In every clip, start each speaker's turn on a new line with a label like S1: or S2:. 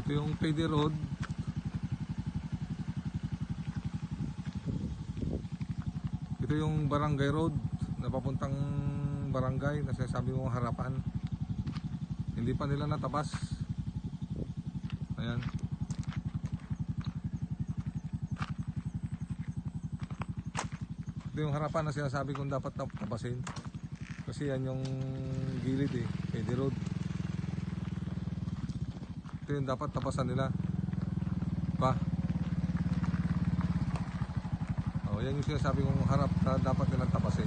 S1: Ito yung PD Road. Ito yung Barangay Road na papuntang barangay na sinasabi mong harapan. Hindi pa nila natabas. Ayan. Ito yung harapan na sinasabi kong dapat tabasin. Kasi yan yung gilid eh, PD Road. Ito yung dapat tapasan nila. Pa. Oh, yan yung sinasabi kong harap na dapat nilang tapasin.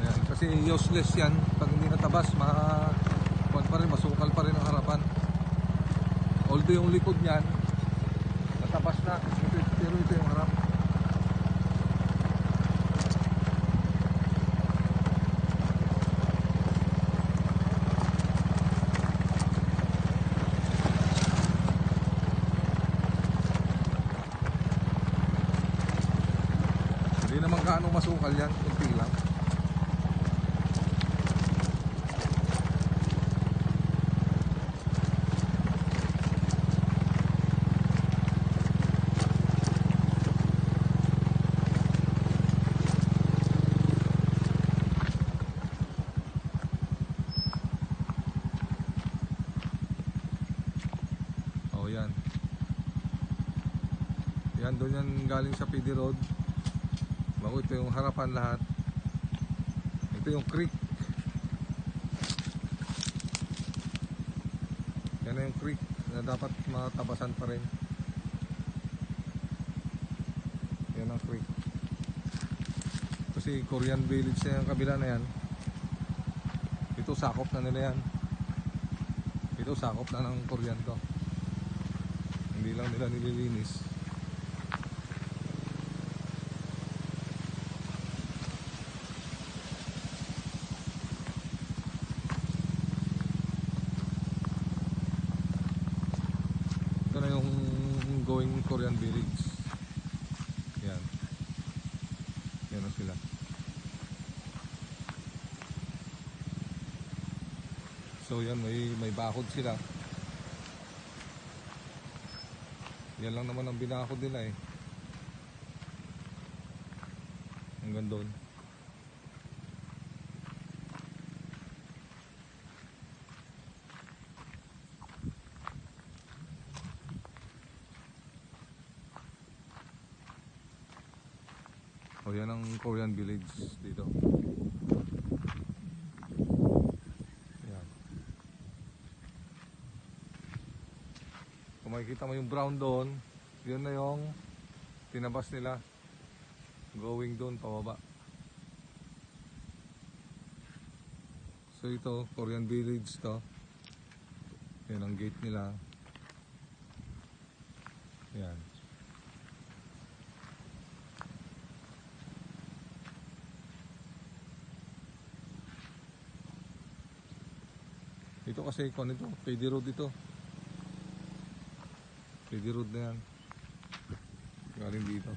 S1: Ayan, kasi useless yan pag hindi natabas, kuwan pa rin, masukal pa rin ang harapan. Although yung likod niyan natabas na, pero ito yung harap. Hindi naman gaano masukal yan, kunti lang. Oh, yan. Yan, doon yan galing sa PD Road. Bago ito yung harapan lahat. Ito yung creek. Yan na yung creek na dapat matabasan pa rin. Yan ang creek. Kasi Korean Village na yung kabila na yan. Ito sakop na nila yan. Ito sakop na ng Korean to. Hindi lang nila nililinis. Ito na yung going Korean Village. Yan. Yan na sila. So yan, may bakod sila. Yan lang naman ang binakod nila eh. Hanggang doon. O yan ang Korean Village dito. Yan. Kung makikita mo yung brown doon, yun na yung tinabas nila. Going doon pababa. So ito, Korean Village to. Yan ang gate nila. Yan. Ito kasi kung ito, PD Road ito. PD Road na yan. Galing dito.